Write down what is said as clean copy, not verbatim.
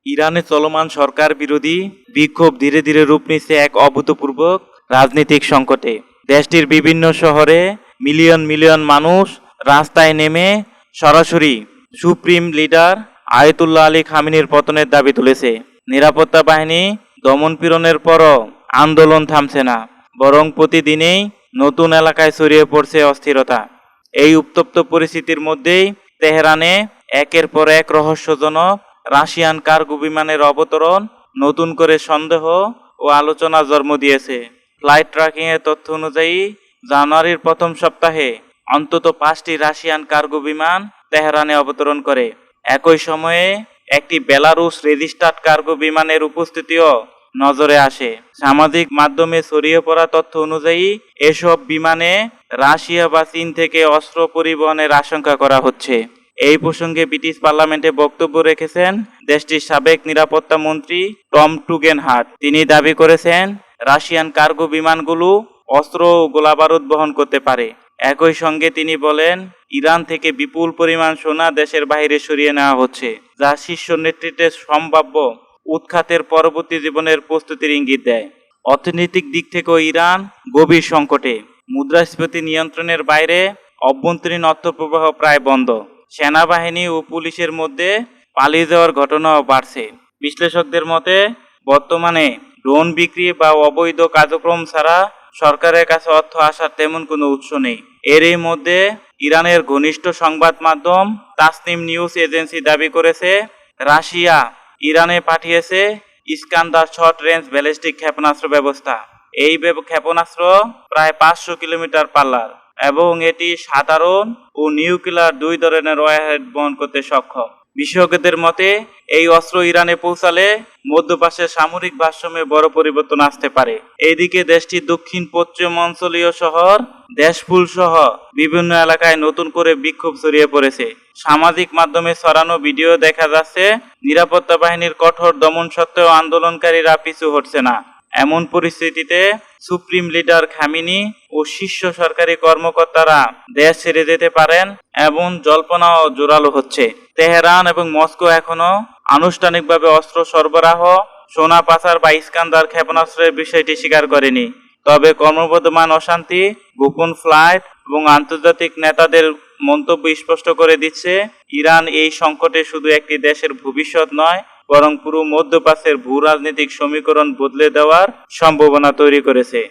ইরানে চলমান সরকার বিরোধী বিক্ষোভ ধীরে ধীরে রূপ নিচ্ছে এক অভূতপূর্ব রাজনৈতিক সংকটে। দেশটির বিভিন্ন শহরে মিলিয়ন মিলিয়ন মানুষ রাস্তায় নেমে সরাসরি সুপ্রিম লিডার আয়াতুল্লাহ আলী খামেনির পতনের দাবি তুলেছে। নিরাপত্তা বাহিনী দমনপীড়নের পরও আন্দোলন থামছে না, বরং প্রতিদিনেই নতুন এলাকায় ছড়িয়ে পড়ছে অস্থিরতা। এই উত্তপ্ত পরিস্থিতির মধ্যেই তেহরানে একের পর এক রহস্যজনক রাশিয়ান কার্গো বিমানের অবতরণ নতুন করে সন্দেহ ও আলোচনা জন্ম দিয়েছে। ফ্লাইট ট্র্যাকিং এর তথ্য অনুযায়ী জানুয়ারির প্রথম সপ্তাহে অন্তত 5টি রাশিয়ান কার্গো বিমান তেহরানে অবতরণ করে। একই সময়ে একটি বেলারুশ রেজিস্টার্ড কার্গো বিমানের উপস্থিতিও নজরে আসে। সামাজিক মাধ্যমে ছড়িয়ে পড়া তথ্য অনুযায়ী এসব বিমানে রাশিয়া বা চীন থেকে অস্ত্র পরিবহনের আশঙ্কা করা হচ্ছে। এই প্রসঙ্গে ব্রিটিশ পার্লামেন্টে বক্তব্য রেখেছেন দেশটির সাবেক নিরাপত্তা মন্ত্রী টম টুগেনহার্ট। তিনি দাবি করেছেন রাশিয়ান কার্গো বিমানগুলো অস্ত্র ও গোলাবারুদ বহন করতে পারে। একই সঙ্গে তিনি বলেন, ইরান থেকে বিপুল পরিমাণ সোনা দেশের বাইরে সরিয়ে নেওয়া হচ্ছে, যা শীর্ষ নেতৃত্বের সম্ভাব্য উৎখাতের পরবর্তী জীবনের প্রস্তুতির ইঙ্গিত দেয়। অর্থনৈতিক দিক থেকেও ইরান গভীর সংকটে। মুদ্রাস্ফীতি নিয়ন্ত্রণের বাইরে, অভ্যন্তরীণ অর্থ প্রবাহ প্রায় বন্ধ। সেনাবাহিনী ও পুলিশের মধ্যে পালিয়ে যাওয়ার ঘটনাও বাড়ছে। বিশ্লেষকদের মতে বর্তমানে ড্রোন বিক্রি বা অবৈধ কার্যক্রম ছাড়া সরকারের কাছে অর্থ আসার তেমন কোনো উৎস নেই। এরই মধ্যে ইরানের ঘনিষ্ঠ সংবাদ মাধ্যম তাসনিম নিউজ এজেন্সি দাবি করেছে রাশিয়া ইরানে পাঠিয়েছে ইস্কান্দার শর্ট রেঞ্জ ব্যালিস্টিক ক্ষেপণাস্ত্র ব্যবস্থা। এই ক্ষেপণাস্ত্র প্রায় 500 কিলোমিটার পাল্লার এবং এটি সাধারণ ও নিউক্লিয়ার দুই ধরনের ওয়ারহেড বহন করতে সক্ষম। বিশেষজ্ঞদের মতে এই অস্ত্র ইরানে পৌঁছালে মধ্যপ্রাচ্যের সামরিক ভারসাম্যে বড় পরিবর্তন আসতে পারে। এইদিকে দেশটির দক্ষিণ পশ্চিম অঞ্চলীয় শহর দেশফুল সহ বিভিন্ন এলাকায় নতুন করে বিক্ষোভ ছড়িয়ে পড়েছে। সামাজিক মাধ্যমে ছড়ানো ভিডিও দেখা যাচ্ছে নিরাপত্তা বাহিনীর কঠোর দমন সত্ত্বেও আন্দোলনকারীরা পিছু হটছে না। এমন পরিস্থিতিতে সুপ্রিম লিডার খামেনি ও শীর্ষ সরকারি কর্মকর্তারা দেশ ছেড়ে যেতে পারেন এমন জল্পনাও জোরালো হচ্ছে। তেহরান এবং মস্কো এখনো আনুষ্ঠানিকভাবে অস্ত্র সরবরাহ, সোনা পাচার বা ইস্কান্দার ক্ষেপণাস্ত্রের বিষয়টি স্বীকার করেনি। তবে ক্রমবর্ধমান অশান্তি, গোপন ফ্লাইট এবং আন্তর্জাতিক নেতাদের মন্তব্য স্পষ্ট করে দিচ্ছে ইরান এই সংকটে শুধু একটি দেশের ভবিষ্যৎ নয়, বরং পুরো মধ্যপ্রাচ্যের ভূ রাজনৈতিক সমীকরণ বদলে দেওয়ার সম্ভাবনা তৈরি করেছে।